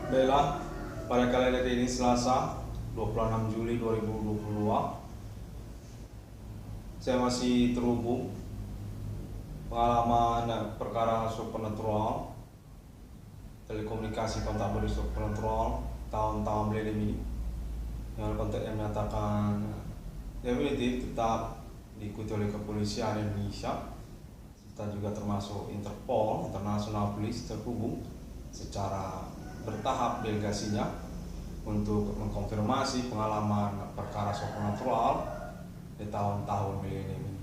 Baiklah, pada kali ini Selasa 26 Juli 2022, saya masih terhubung pengalaman perkara supernatural, telekomunikasi kontak body supernatural tahun-tahun beliau ini, yang kontaknya menyatakan definitif tetap diikuti oleh kepolisian Indonesia, serta juga termasuk Interpol, International Police, terhubung secara bertahap delegasinya untuk mengkonfirmasi pengalaman perkara supernatural di tahun-tahun milenium ini.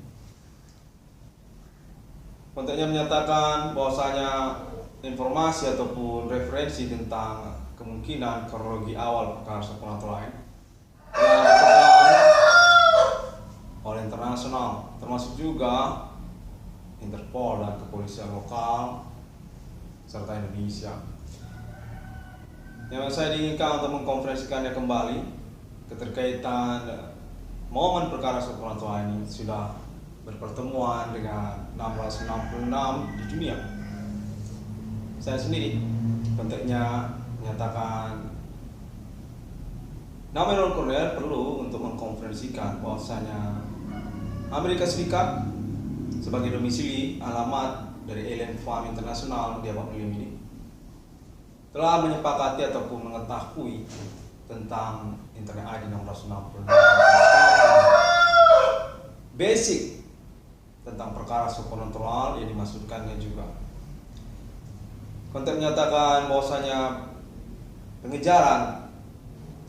Kontaknya menyatakan bahwasanya informasi ataupun referensi tentang kemungkinan kronologi awal perkara supernatural ini telah ditekan oleh internasional, termasuk juga Interpol dan kepolisian lokal serta Indonesia. Yang saya diinginkan untuk mengkonferensikannya kembali keterkaitan momen perkara supernatural ini sudah berpertemuan dengan 666 di dunia. Saya sendiri kontaknya menyatakan nama Ron Cornell perlu untuk mengkonferensikan bahwasanya Amerika Serikat sebagai domisili alamat dari Alien Farm Internasional di abad milenium ini telah menyepakati ataupun mengetahui tentang Internet ID 666 basic tentang perkara supernatural yang dimaksudkannya juga. Kontak menyatakan bahwasanya pengejaran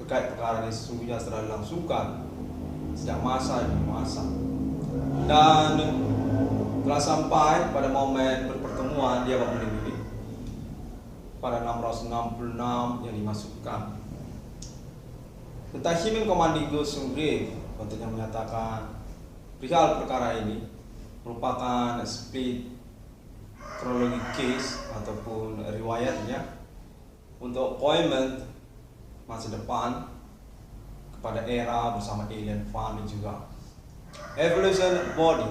terkait perkara ini sesungguhnya telah dilangsungkan sejak masa demi masa dan telah sampai pada momen berpertemuan di abad milenium ini pada 666 yang dimasukkan. Tentang Human Commanding Ghost Grave, kontaknya menyatakan perihal perkara ini merupakan split kronologi case ataupun riwayatnya untuk appointment masa depan kepada era bersama Alien Farm dan juga evolution body,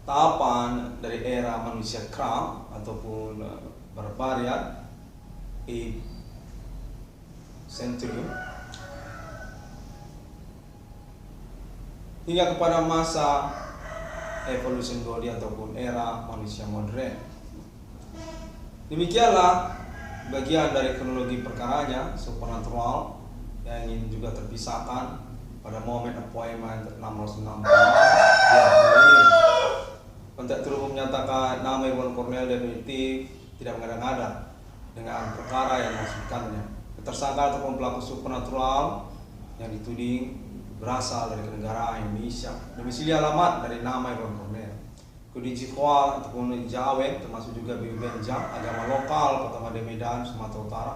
tahapan dari era manusia kram ataupun barbarian centurion hingga kepada masa evolution body ataupun era manusia modern. Demikianlah bagian dari kronologi perkaranya supernatural yang ingin juga terpisahkan pada momen appointment 666 ini. Kontak terhubung menyatakan nama Ron Cornell definitif tidak mengada-ngada dengan perkara yang dimaksudkannya. Tersangka ataupun pelaku supernatural yang dituding berasal dari negara Indonesia. Domisili alamat dari nama Ron Cornell. Kode Jihwa ataupun Jawa, termasuk juga Benja, agama lokal Kota Made Medan, Sumatera Utara.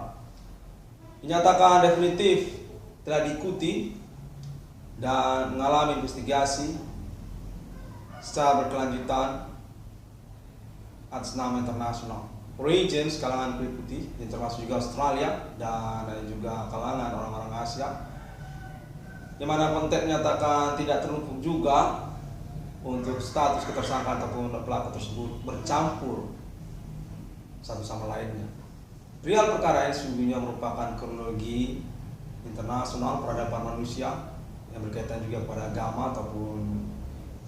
Dinyatakan definitif telah diikuti dan mengalami investigasi secara berkelanjutan atas nama internasional. Origins kalangan kulit putih, yang termasuk juga Australia dan juga kalangan orang-orang Asia, di mana kontak menyatakan tidak terluput juga untuk status ketersangkaan ataupun pelaku tersebut bercampur satu sama lainnya. Perihal perkara ini sesungguhnya merupakan kronologi internasional peradaban manusia yang berkaitan juga pada agama ataupun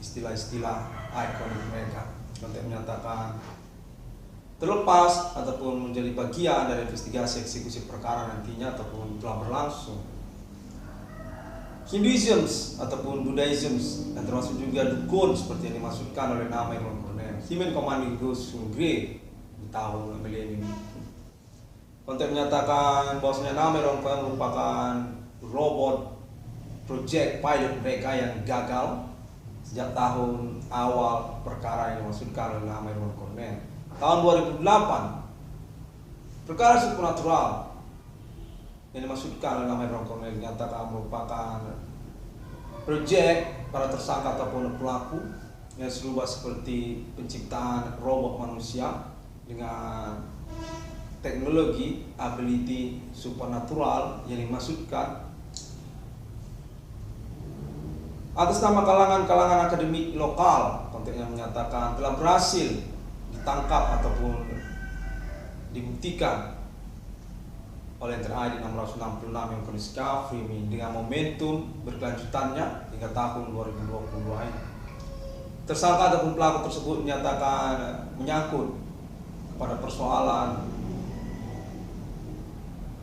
istilah-istilah ikonik mereka. Kontak menyatakan terlepas ataupun menjadi bagian dari investigasi eksekusi perkara nantinya ataupun telah berlangsung, Hinduism ataupun Buddhism dan termasuk juga dukun seperti yang dimaksudkan oleh nama Ron Cornell, Human Commanding Ghost Grave di tahun milenium. Kontak menyatakan bahwasanya nama Ron Cornell merupakan robot project pilot mereka yang gagal sejak tahun awal perkara yang dimaksudkan oleh nama Ron Cornell. Tahun 2008, perkara supernatural yang dimaksudkan oleh nama Ron Cornell dinyatakan merupakan proyek para tersangka ataupun pelaku yang serupa seperti penciptaan robot manusia dengan teknologi ability supernatural yang dimaksudkan atas nama kalangan akademik lokal. Konteksnya menyatakan telah berhasil ditangkap ataupun dibuktikan oleh NTNI 666 yang kondisi kafir ini dengan momentum berkelanjutannya hingga tahun 2022 ini. Tersangka ataupun pelaku tersebut menyatakan menyangkut kepada persoalan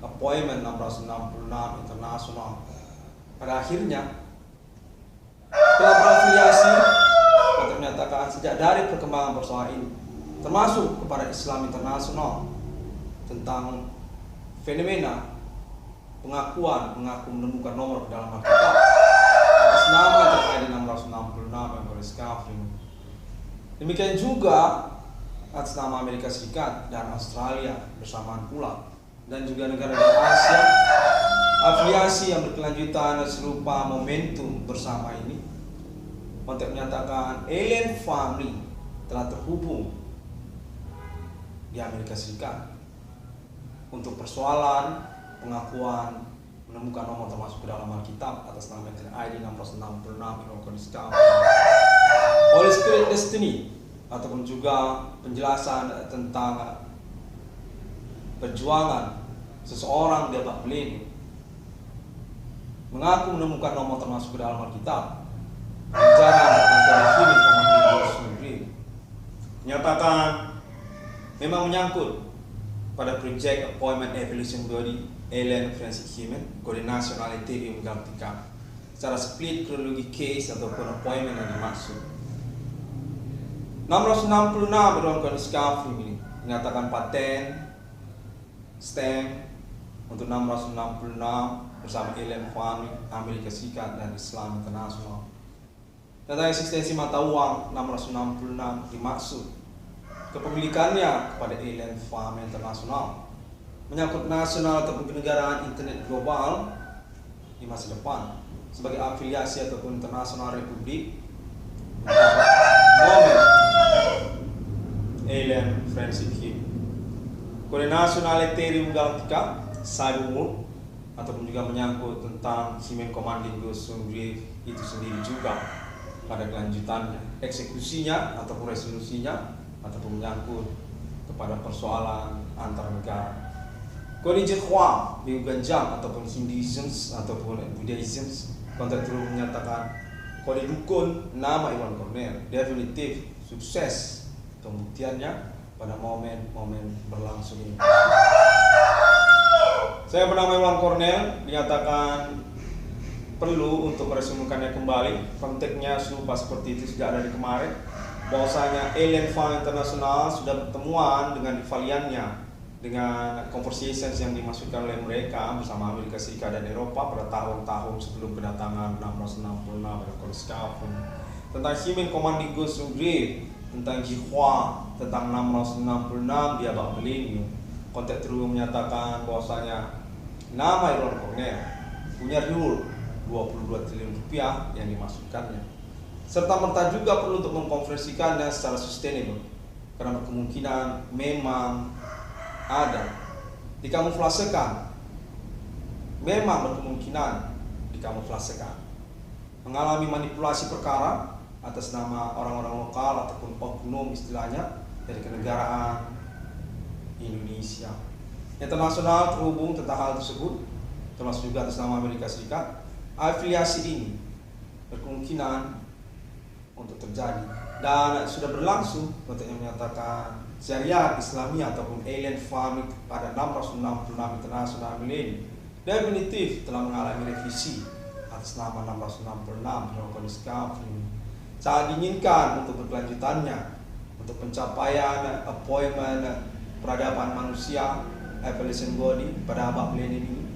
appointment 666 internasional. Pada akhirnya telah berafiliasi atau menyatakan sejak dari perkembangan persoalan ini, termasuk kepada Islam internasional tentang fenomena mengaku menemukan nomor ke dalam Alkitab atas nama terkait 666 yang kafir. Demikian juga atas nama Amerika Serikat dan Australia bersamaan pula, dan juga negara-negara Asia, afiliasi yang berkelanjutan serupa momentum bersama ini untuk menyatakan alien family telah terhubung di Amerika Serikat untuk persoalan pengakuan menemukan nomor termasuk ke dalam Alkitab atas nama ID 666 yang kondisi Holy Spirit Destiny, ataupun juga penjelasan tentang perjuangan seseorang di abad milenium mengaku menemukan nomor termasuk ke dalam Alkitab. Bicara antara Human Commanding Ghost menyatakan memang menyangkut pada Project Appointment Evolution Body Alien Forensic Human Kode Nasional Ethereum Galactica secara split kronologi case ataupun appointment yang dimaksud. 666 dalam kondisi kafir ini menyatakan paten stamp untuk 666 bersama alien family Amerika Serikat dan Islam internasional. Tentang eksistensi mata uang 666 dimaksud kepemilikannya kepada alien family internasional, menyangkut nasional ataupun kenegaraan internet global di masa depan sebagai afiliasi ataupun internasional republik momen alien forensic human kode nasional Ethereum Galactica Cyberworld, ataupun juga menyangkut tentang Human Commanding Ghost itu sendiri juga pada kelanjutannya, eksekusinya ataupun resolusinya, ataupun menyangkut kepada persoalan antar negara. Kode Jehwa di Ganjam ataupun Hinduism ataupun Buddhism konteks terus menyatakan kode dukun nama Iwan Cornell definitif sukses pembuktiannya pada momen-momen berlangsung ini. Saya bernama Iwan Cornell dinyatakan perlu untuk meresumkannya kembali. Konteksnya serupa seperti itu sejak dari kemarin, bahwasanya alien fund internasional sudah pertemuan dengan rivaliannya dengan conversations yang dimasukkan oleh mereka bersama Amerika Serikat dan Eropa pada tahun-tahun sebelum kedatangan 666 pada Konskafun tentang Human Commanding Ghost tentang Jihwa, tentang 666 di abad milenium. Konteks terus menyatakan bahwasanya nama Iwan Cornell punya reward 22 triliun rupiah yang dimasukkannya, serta merta juga perlu untuk mengkonversikannya secara sustainable karena kemungkinan memang ada dikamuflasekan, memang berkemungkinan dikamuflasekan, mengalami manipulasi perkara atas nama orang-orang lokal ataupun oknum istilahnya dari kenegaraan Indonesia. Internasional terhubung tentang hal tersebut, termasuk juga atas nama Amerika Serikat. Afiliasi ini berkemungkinan untuk terjadi dan sudah berlangsung untuk yang menyatakan syariat Islamiyah ataupun alien farming pada 666 internasional milenium definitif telah mengalami revisi atas nama 666 dalam kondisi kafir. Sangat diinginkan untuk berkelanjutannya untuk pencapaian appointment peradaban manusia evolution body pada abad milenium ini.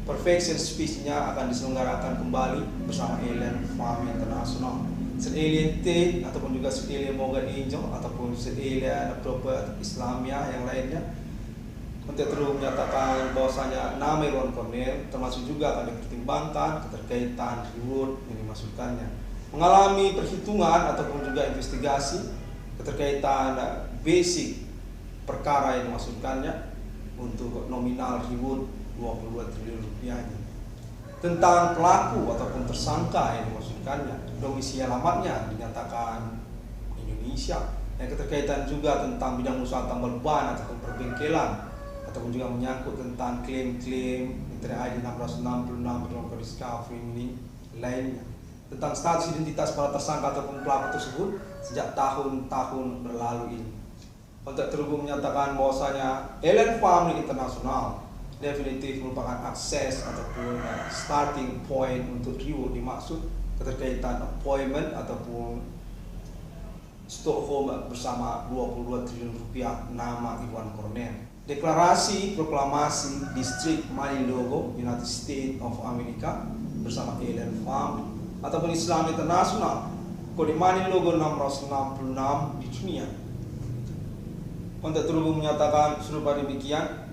Perfection speech-nya akan diselenggarakan kembali bersama alien farming internasional, alien T ataupun juga alien Morgan Angel ataupun alien proper Islamia yang lainnya. Untuk terus menyatakan bahwasanya nama Iwan Cornell termasuk juga akan dipertimbangkan keterkaitan reward yang dimasukkannya, mengalami perhitungan ataupun juga investigasi keterkaitan basic perkara yang dimasukkannya untuk nominal reward 22 triliun rupiah ini. Tentang pelaku ataupun tersangka yang dimaksudkannya, domisili alamatnya dinyatakan Indonesia, yang keterkaitan juga tentang bidang usaha tambal ban ataupun perbengkelan ataupun juga menyangkut tentang klaim-klaim Internet ID 1666 dalam discovery ini lainnya tentang status identitas para tersangka ataupun pelaku tersebut sejak tahun-tahun berlalu ini. Kontak terhubung menyatakan bahwasanya Alien Family International definitif merupakan akses ataupun starting point untuk reward dimaksud keterkaitan appointment ataupun Stockholm bersama 22 triliun rupiah nama Iwan Cornell. Deklarasi proklamasi distrik Manilogo, United States of America bersama Alien Family ataupun Islam Internasional kode Manilogo 666 di dunia. Kontak terhubung menyatakan serupa demikian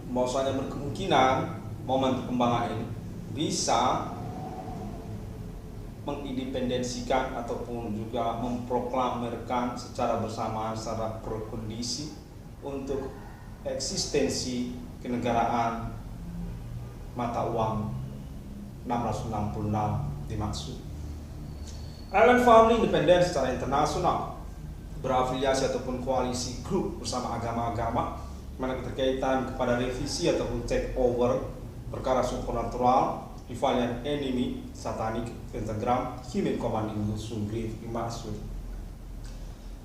bahwasanya berkemungkinan momen perkembangan ini bisa mengindependensikan ataupun juga memproklamirkan secara bersamaan secara berkondisi untuk eksistensi kenegaraan mata uang 666 dimaksud. Alien Family independen secara internasional, berafiliasi ataupun koalisi grup bersama agama-agama mana keterkaitan kepada revisi ataupun take over perkara supernatural, Valiant Enemy, Satanic, Pentagram, Human Command in Grave dimaksud.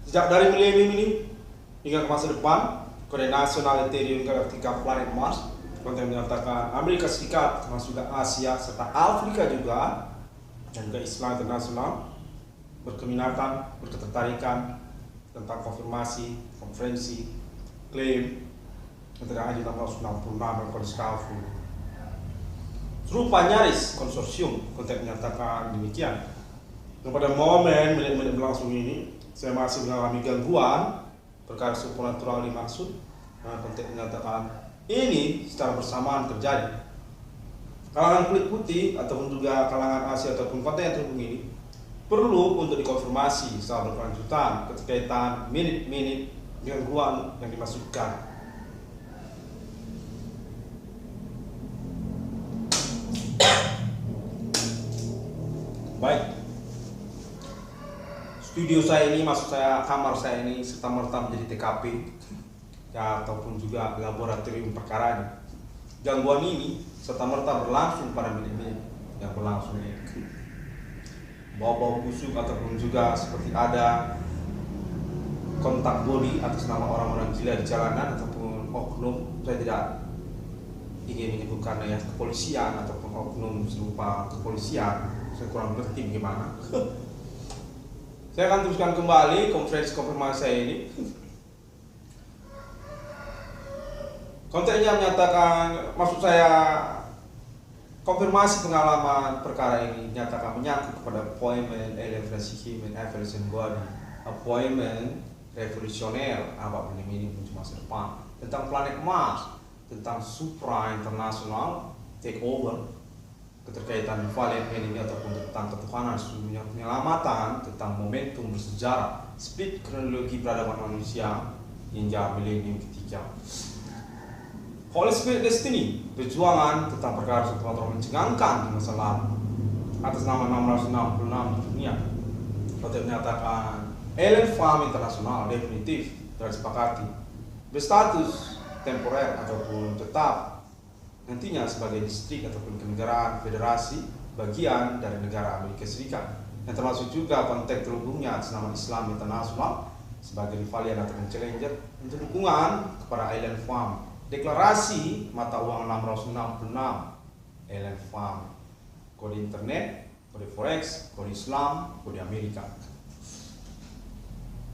Sejak dari milenium ini hingga ke masa depan, Kode Nasional Ethereum Galactica Planet Mars konten menyatakan Amerika Serikat termasuk juga Asia serta Afrika juga dan juga Islam Internasional berkeminatan, berketertarikan tentang konfirmasi, konferensi, klaim Internet ID 666 dan kode discovery. Serupa nyaris konsorsium konten menyatakan demikian. Pada momen menit-menit berlangsung ini, saya masih mengalami gangguan perkara supernatural dimaksud. Konten menyatakan ini secara bersamaan terjadi. Kalangan kulit putih ataupun juga kalangan Asia ataupun konten yang terhubung ini perlu untuk dikonfirmasi secara berkelanjutan keterkaitan minit-minit gangguan yang dimaksudkan. Baik, studio saya ini, maksud saya kamar saya ini serta merta menjadi TKP ya, ataupun juga laboratorium perkara ini. Gangguan ini serta merta berlangsung pada menit-menit yang berlangsung ini. Bau-bau busuk ataupun juga seperti ada kontak body atas nama orang-orang gila di jalanan ataupun oknum, saya tidak ingin menyebutkan ya kepolisian ataupun oknum serupa kepolisian. Saya kurang ngerti bagaimana. Saya akan teruskan kembali konferensi konfirmasi saya ini. Kontennya menyatakan, maksud saya konfirmasi pengalaman perkara ini nyatakan menyangkut kepada appointment human evolution body, appointment revolusioner apa ini untuk masa depan, tentang planet Mars, tentang supra internasional take over, keterkaitan Valiant Enemy ataupun tentang ketuhanan sesungguhnya, penyelamatan, tentang momentum bersejarah, speed kronologi peradaban manusia hingga milenium ketiga. Holy Spirit Destiny, perjuangan tentang perkara supernatural mencengangkan di masa lalu atas nama 666 dunia. Konten menyatakan Alien Farm Internasional definitif telah disepakati berstatus temporer ataupun tetap nantinya sebagai distrik ataupun kenegaraan federasi bagian dari negara Amerika Serikat, yang termasuk juga konteks terhubungnya atas nama Islam Internasional sebagai rivalian ataupun challenger untuk dukungan kepada Alien Farm. Deklarasi mata uang 666 Alien Farm, kode internet, kode forex, kode Islam, kode Amerika.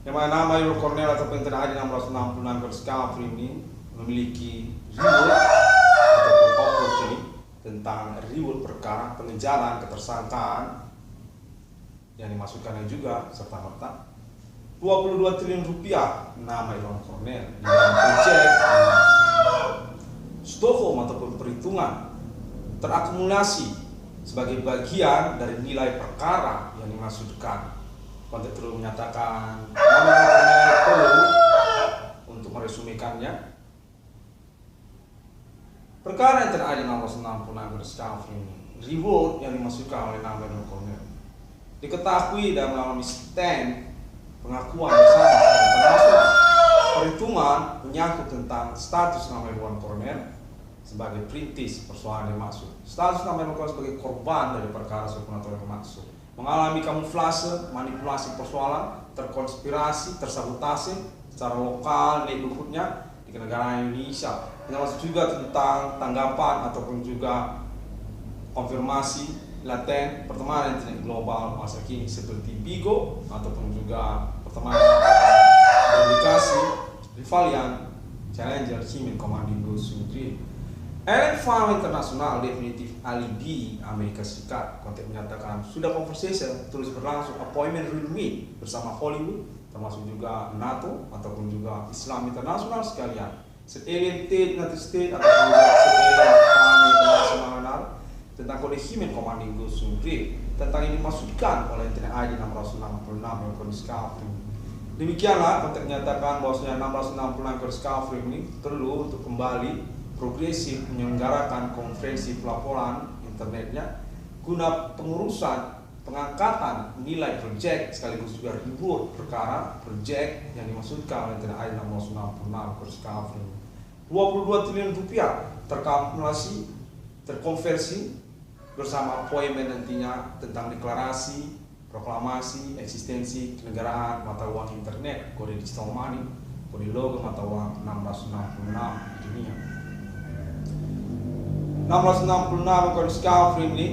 Yang mana nama Iwan Cornell ataupun Internet ID 666 kode discovery ini memiliki reward ataupun opportunity tentang reward perkara pengejaran ketersangkaan yang dimasukkannya juga serta merta 22 triliun rupiah nama Iwan Cornell di dalam proyek Stockholm ataupun perhitungan terakumulasi sebagai bagian dari nilai perkara yang dimaksudkan. Konteks terus menyatakan nama Cornell perlu untuk meresumikannya. Perkara yang terjadi 666 discovery ini, reward yang dimaksudkan oleh nama Iwan Cornell diketahui dan melalui stand pengakuan bersama internasional perhitungan menyangkut tentang status nama Irwan Kornel sebagai perintis persoalan yang maksud. Status nama Irwan Kornel sebagai korban dari perkara supernatural yang maksud. Mengalami kamuflase, manipulasi persoalan, terkonspirasi, tersabotase secara lokal, neighborhoodnya di negara Indonesia. Termasuk juga tentang tanggapan ataupun juga konfirmasi laten pertemanan internet global masa kini seperti Bigo ataupun juga pertemanan komunikasi rivalian challenger Himen Komando Sugri. Alien Farm Internasional definitif alibi Amerika Serikat. Konteks menyatakan sudah conversation terus berlangsung appointment renewed bersama Hollywood termasuk juga NATO ataupun juga Islam internasional sekalian. Alien United States ataupun juga Alien Farm Internasional tentang kode Himen Komando Sugri tentang ini dimaksudkan oleh Internet ID 666 yang kode Discovery. Demikianlah konteks menyatakan bahwasanya 666 kode Discovery ini perlu untuk kembali progresif menyelenggarakan konferensi pelaporan internetnya guna pengurusan pengangkatan nilai proyek sekaligus juga reward perkara proyek yang dimaksudkan oleh Internet ID 666 kode Discovery. 22 triliun rupiah terkalkulasi terkonversi bersama appointment nantinya tentang deklarasi, proklamasi, eksistensi kenegaraan mata uang internet, kode digital money, kode logo mata uang 666 di dunia. 666 kode Discovery ini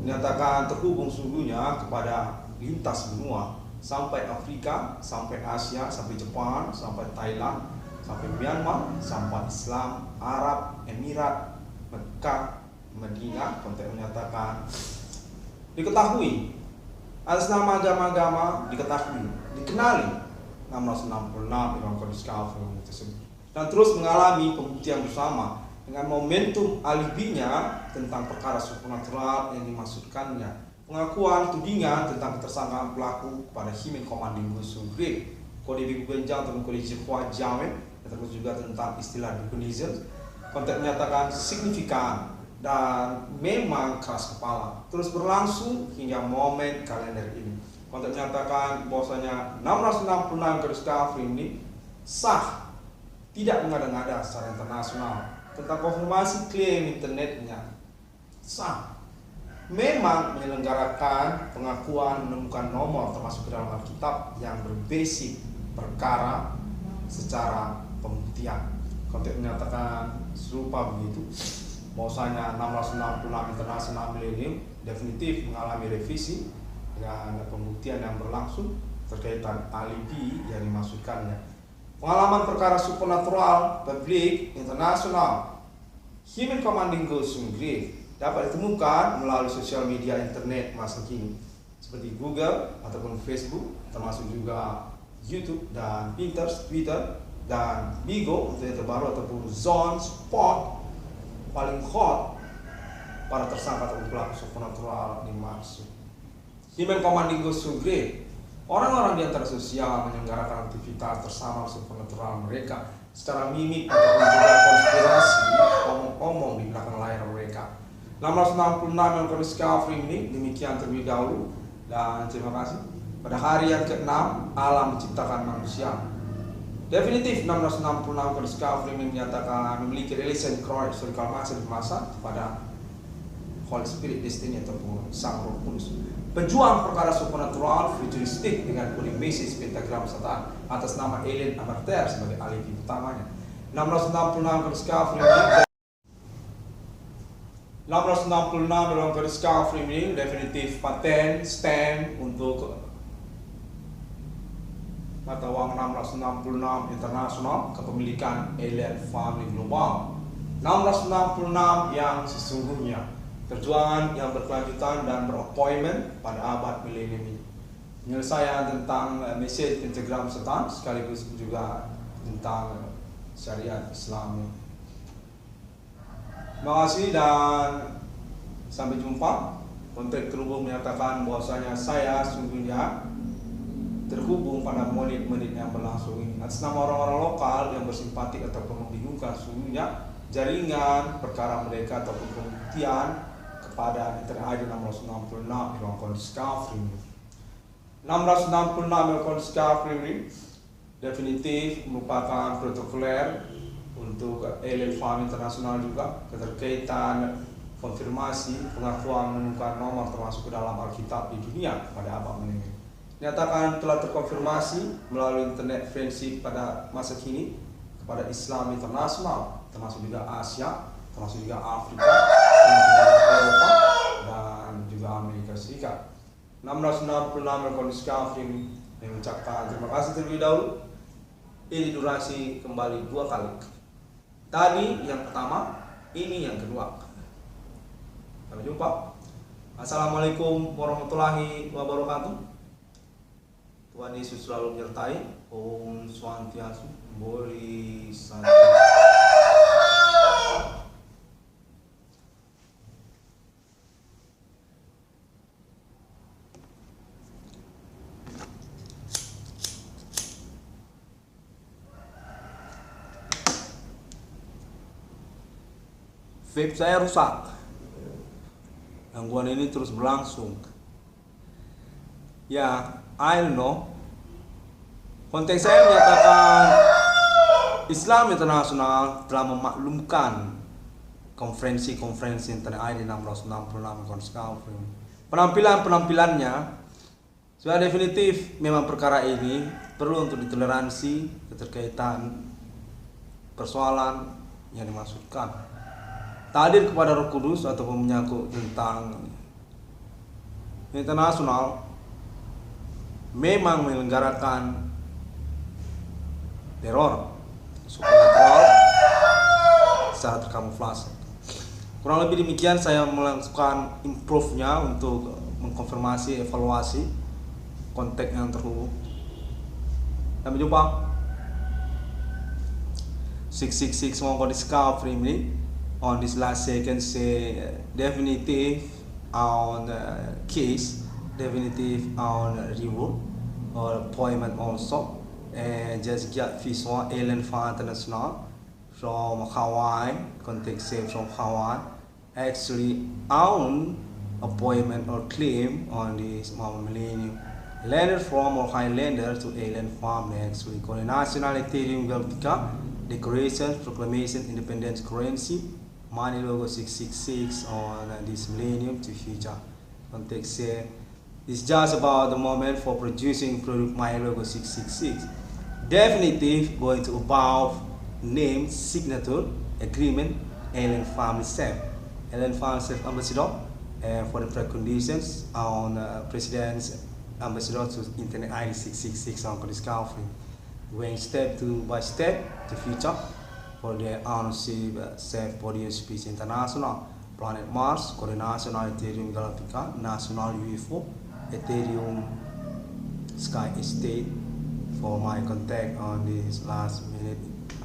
menyatakan terhubung sungguhnya kepada lintas benua sampai Afrika, sampai Asia, sampai Jepang, sampai Thailand, sampai Myanmar, sampai Islam, Arab, Emirat, Mekah, Madinah. Konteks menyatakan diketahui atas nama agama-agama diketahui dikenali 666 Irwan Kode Discovery tersebut dan terus mengalami pembuktian bersama dengan momentum alibinya tentang perkara supernatural yang dimaksudkannya, pengakuan tudingan tentang ketersangkaan pelaku kepada Himen Komando Sugri, kode Bibu Benjang atau kode Jepwa Jawen, terus juga tentang istilah Dukunizer. Konteks menyatakan signifikan dan memang keras kepala terus berlangsung hingga momen kalender ini. Konteks menyatakan bahwasanya 666 kode Discovery ini sah, tidak mengada-ngada secara internasional tentang konfirmasi klaim internetnya, sah, memang menyelenggarakan pengakuan menemukan nomor termasuk ke dalam Alkitab yang berbasis perkara secara pembuktian. Konteks menyatakan serupa begitu bahwasanya 666 internasional milenium definitif mengalami revisi dengan pembuktian yang berlangsung terkait alibi yang dimaksudkannya. Pengalaman perkara supernatural publik internasional Himen Komando Sugri dapat ditemukan melalui sosial media internet masa kini seperti Google ataupun Facebook, termasuk juga YouTube dan Pinterest, Twitter dan Bigo untuk yang terbaru ataupun Zone Spot paling hot para tersangka atau pelaku supernatural dimaksud. Himen Komando Sugri, orang-orang di antara sosial menyelenggarakan aktivitas bersama supernatural mereka secara mimik ataupun juga konspirasi omong-omong di belakang layar mereka. 666 yang kode Discovery ini demikian terlebih dahulu dan terima kasih. Pada hari yang ke-6 alam menciptakan manusia. Definitif 666 kode Discovery menyatakan memiliki relation historical masa kepada Holy Spirit Destiny ataupun Sang Roh Kudus, pejuang perkara supernatural futuristik dengan kode basis pentagram Satan atas nama Alien Amateur sebagai alibi utamanya. 666 kode Discovery ini 666 dalam kode Discovery ini definitif paten stamp untuk mata uang 666 internasional kepemilikan Alien Family Global. 666 yang sesungguhnya, perjuangan yang berkelanjutan dan berappointment pada abad milenium ini. Penyelesaian tentang message pentagram Satan sekaligus juga tentang syariat Islam. Terima kasih dan sampai jumpa. Konteks terhubung menyatakan bahwasanya saya sungguhnya terhubung pada menit-menit yang berlangsung ini atas nama orang-orang lokal yang bersimpati ataupun membingungkan sungguhnya jaringan perkara mereka ataupun pembuktian kepada Internet ID 666 Irwan Kode Discovery. 666 Irwan Kode Discovery ini definitif merupakan protokoler untuk alien farm internasional juga, keterkaitan konfirmasi pengakuan menemukan nomor termasuk ke dalam Alkitab di dunia pada abad ini. Nyatakan telah terkonfirmasi melalui internet friendship pada masa kini kepada Islam internasional, termasuk juga Asia, termasuk juga Afrika, termasuk juga Eropa, dan juga Amerika Serikat. 666 rekor Discovery mengucapkan terima kasih terlebih dahulu. Ini durasi kembali 2 kali. Tadi yang pertama, ini yang kedua. Sampai jumpa. Assalamualaikum warahmatullahi wabarakatuh. Tuhan Yesus selalu menyertai. Om Swastiastu, Bodhisattva. Vape saya rusak. Gangguan ini terus berlangsung. Ya, I don't know. Konteks saya menyatakan Islam internasional telah memaklumkan konferensi internet ID 666 penampilannya sudah definitif. Memang perkara ini perlu untuk ditoleransi keterkaitan persoalan yang dimaksudkan. Tadir kepada Roh Kudus ataupun menyangkut tentang internasional memang menyelenggarakan teror supernatural secara terkamuflase. Kurang lebih demikian saya melakukan improve-nya untuk mengkonfirmasi evaluasi konteks yang terhubung. Sampai jumpa. 666 Mongko Discovery ini on this last second say definitive on case, definitive on reward or appointment also, and just get this one alien farm international from Hawaii, context say from Hawaii, actually on appointment or claim on this millennium landed from or Highlander to alien farm actually national Ethereum Galactica decoration proclamation independence currency money logo 666 on this millennium to future. Context say it's just about the moment for producing product my logo 666. Definitive going to above name signature agreement alien farm itself. Alien farm self ambassador and for the preconditions on president's ambassador to internet ID 666 on Discovery. Going step by step to future for the ownership safe body speech international planet Mars coordination Ethereum Galactica national UFO Ethereum Sky Estate for my contact on this last minute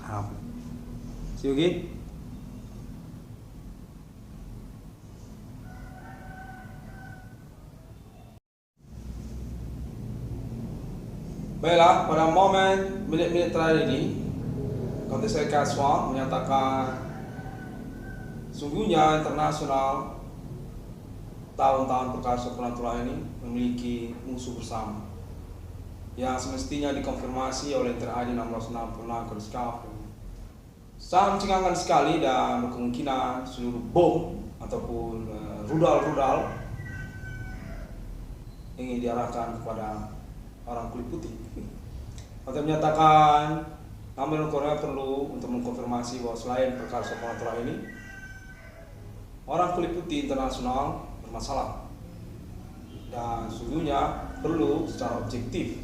half. See you again. Baiklah, pada momen menit-menit terakhir ini Konteks saya Kaswa menyatakan sungguhnya internasional tahun-tahun perkara supernatural ini memiliki musuh bersama yang semestinya dikonfirmasi oleh internet ID 666 ke Discovery. Sangat mencengangkan sekali dan berkemungkinan seluruh bom ataupun rudal-rudal ingin diarahkan kepada orang kulit putih. Konteks menyatakan namun Korea perlu untuk mengkonfirmasi bahwa selain perkara supernatural ini, orang kulit putih internasional bermasalah dan sungguhnya perlu secara objektif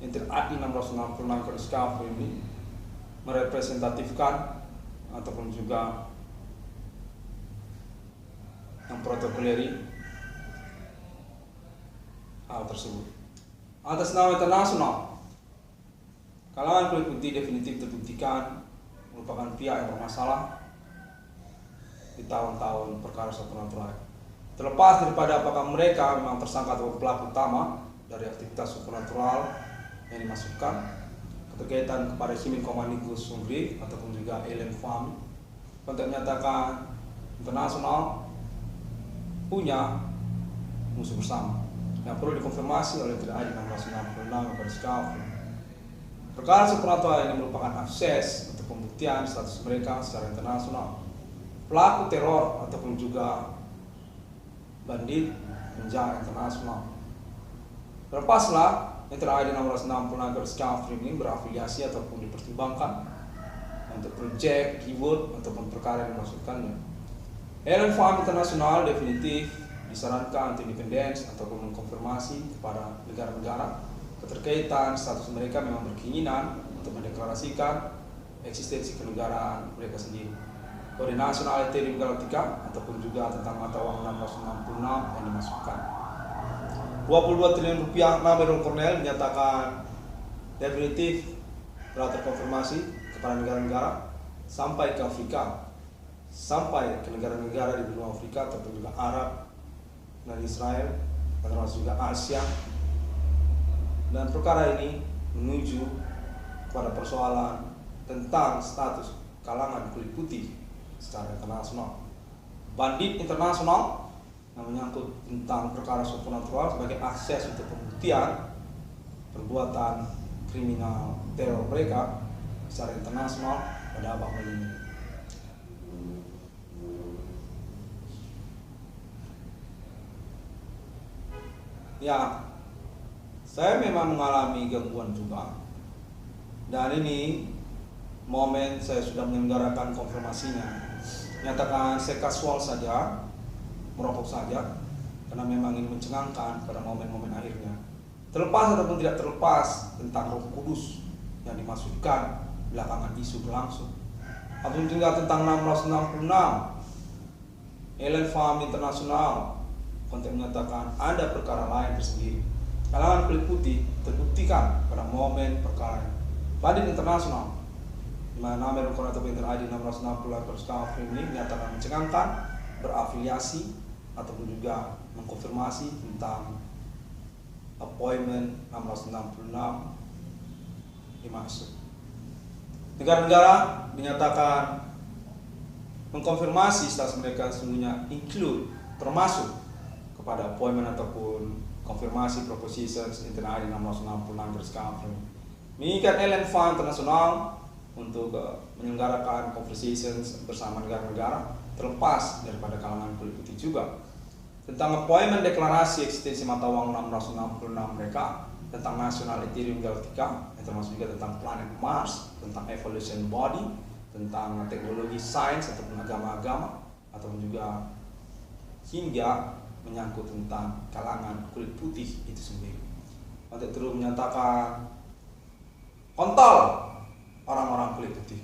internet 666 ke Discovery ini merepresentatifkan ataupun juga memprotokoleri hal tersebut. Atas nama internasional, kalangan kulit putih definitif terbuktikan merupakan pihak yang bermasalah di tahun-tahun perkara supernatural. Terlepas daripada apakah mereka memang tersangka atau pelaku utama dari aktivitas supernatural yang dimasukkan, keterkaitan kepada Himin Komanikus Sungri ataupun juga alien farm, konteks menyatakan internasional punya musuh bersama yang perlu dikonfirmasi oleh TDI 666 pada Discovery. Perkara supranatural ini merupakan akses untuk pembuktian status mereka secara internasional. Pelaku teror ataupun juga bandit penjara internasional. Terlepaslah Inter ID 666 ini berafiliasi ataupun dipertimbangkan untuk proyek, keyword ataupun perkara yang dimaksudkannya. Airline Farm Internasional definitif disarankan untuk independence ataupun mengkonfirmasi kepada negara-negara keterkaitan status mereka memang berkeinginan untuk mendeklarasikan eksistensi kenegaraan mereka sendiri. Kode nasional Ethereum Galactica ataupun juga tentang mata uang 666 yang dimasukkan. 22 triliun rupiah Namerul Cornell menyatakan definitif telah terkonfirmasi kepada negara-negara sampai ke Afrika, sampai ke negara-negara di benua Afrika ataupun juga Arab dan Israel dan termasuk juga Asia. Dan perkara ini menuju pada persoalan tentang status kalangan kulit putih secara internasional. Bandit internasional yang menyangkut tentang perkara supranatural sebagai akses untuk pembuktian perbuatan kriminal teror mereka secara internasional pada abad ini. Ya, saya memang mengalami gangguan juga, dan ini momen saya sudah menyelenggarakan konfirmasinya. Nyatakan saya kasual saja, merokok saja, karena memang ini mencengangkan pada momen-momen akhirnya. Terlepas ataupun tidak terlepas tentang Roh Kudus yang dimaksudkan belakangan isu berlangsung, ataupun juga tentang 666 Airline Farm Internasional konteks menyatakan ada perkara lain tersendiri. Kalangan kulit putih terbuktikan pada momen perkara Bandit internasional di mana Namerul Cornell atau Inter ID 660 ini menyatakan mencengangkan, berafiliasi ataupun juga mengkonfirmasi tentang appointment 666 dimaksud. Negara-negara dinyatakan mengkonfirmasi status mereka sesungguhnya include termasuk kepada appointment ataupun konfirmasi propositions Inter ID 666 mengikat Airline Farm Internasional untuk menyelenggarakan conversations bersama negara-negara terlepas daripada kalangan kulit putih juga tentang appointment deklarasi eksistensi mata uang 666 mereka, tentang nasional Ethereum Galactica, termasuk juga tentang planet Mars, tentang evolution body, tentang teknologi sains ataupun agama-agama, ataupun juga hingga menyangkut tentang kalangan kulit putih itu sendiri. Untuk terus menyatakan kontol orang-orang kulit putih.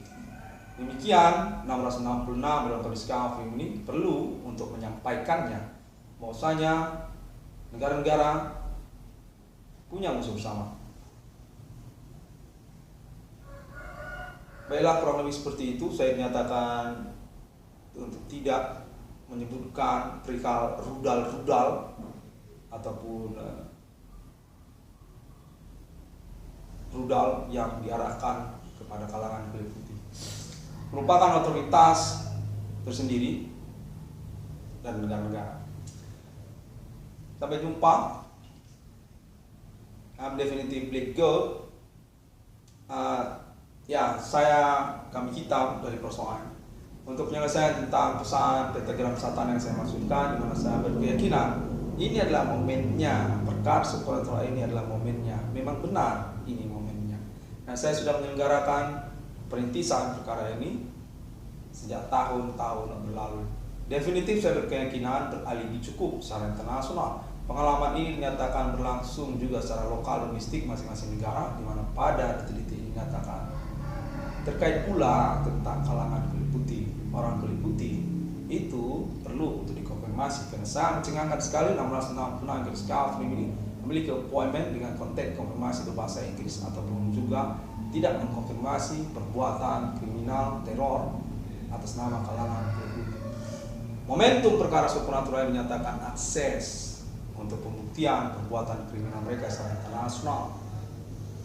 Demikian 666 dalam kondisi kafir ini perlu untuk menyampaikannya bahwasanya negara-negara punya musuh bersama. Baiklah, kurang lebih seperti itu. Saya nyatakan untuk tidak menyebutkan perihal rudal-rudal ataupun rudal yang diarahkan kepada kalangan kulit putih. Merupakan otoritas tersendiri dan negara-negara. Sampai jumpa. I'm definitively good. Kami hitam dari persoalan untuk penyelesaian tentang pesan pentagram satan yang saya maksudkan, di mana saya berkeyakinan ini adalah momennya, perkara supranatural ini adalah momennya. Memang benar ini momennya. Nah, saya sudah menyelenggarakan perintisan perkara ini sejak tahun-tahun berlalu. Definitif saya berkeyakinan beralibi cukup secara internasional. Pengalaman ini dinyatakan berlangsung juga secara lokal domestik masing-masing negara, di mana pada detik-detik ini dinyatakan terkait pula tentang kalangan kulit putih. Orang kulit putih itu perlu untuk dikonfirmasi karena sangat mencengangkan sekali 666 ini memiliki appointment dengan konteks konfirmasi berbahasa Inggris ataupun juga tidak mengkonfirmasi perbuatan kriminal teror atas nama kalangan kulit putih. Momentum perkara supranatural menyatakan akses untuk pembuktian perbuatan kriminal mereka secara internasional,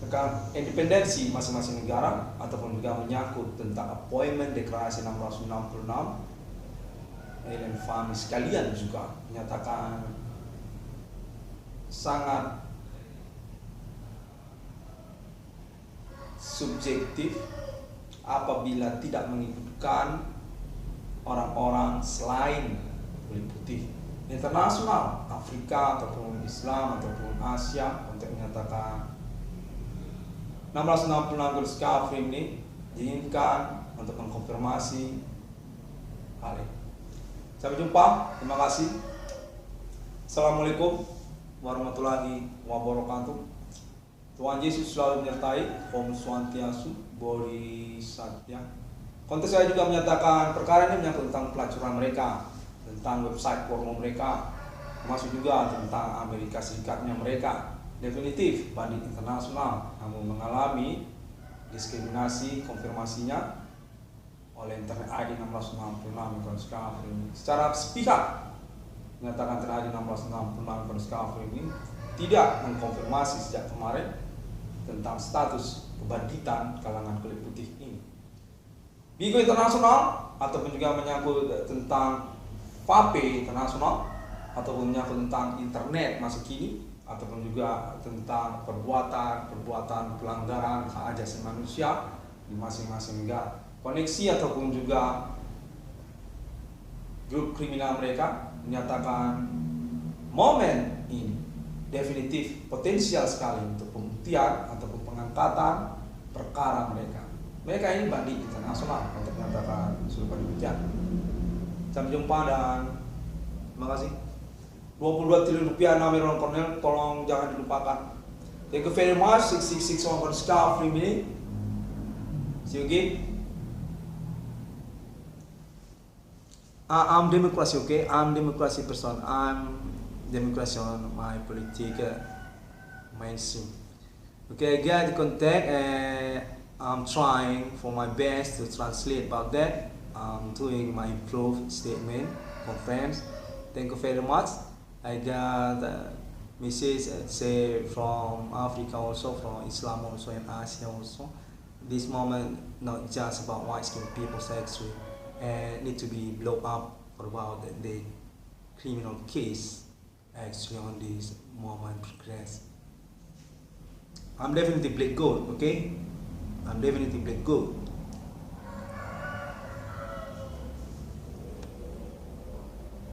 maka independensi masing-masing negara ataupun juga menyangkut tentang appointment deklarasi 666 Airline Farm sekalian juga menyatakan subjektif apabila tidak mengikutkan orang-orang selain kulit putih internasional, Afrika ataupun Islam ataupun Asia, untuk menyatakan 1666 garis kafir ini diinginkan untuk mengkonfirmasi hal ini. Sampai jumpa, terima kasih. Assalamualaikum warahmatullahi wabarakatuh. Tuhan Yesus selalu menyertai. Om Swastiastu, Bodhisattva. Kontes saya juga menyatakan perkara ini menyangkut tentang pelacuran mereka, tentang website porno mereka, termasuk juga tentang Amerika Serikatnya mereka. Definitif bandit internasional namun mengalami diskriminasi konfirmasinya oleh Internet ID 1666 kafir ini secara sepihak menyatakan Internet ID 1666 kafir ini tidak mengkonfirmasi sejak kemarin tentang status kebanditan kalangan kulit putih ini. Bigo internasional ataupun juga menyangkut tentang vape internasional ataupun menyangkut tentang internet masa kini ataupun juga tentang perbuatan pelanggaran hak asasi manusia di masing-masing negara. Koneksi ataupun juga grup kriminal mereka menyatakan momen ini definitif potensial sekali untuk pembuktian ataupun pengangkatan perkara mereka. Mereka ini bandit internasional untuk menyatakan seluruh demikian. Sampai jumpa dan terima kasih. 22 triliun rupiah Namirul Cornell, tolong jangan dilupakan. Thank you very much. 6661 for star free minute. See you again. I'm democracy, okay? I'm democracy person. I'm democracy on my political mainstream. Okay, I get the contact and I'm trying for my best to translate about that. I'm doing my improved statement for friends. Thank you very much. I got message say from Africa also, from Islam also, and Asia also. This moment not just about white skinned people's actually, and need to be blown up about the criminal case actually on this moment progress. I'm definitely black gold, okay? I'm definitely black gold.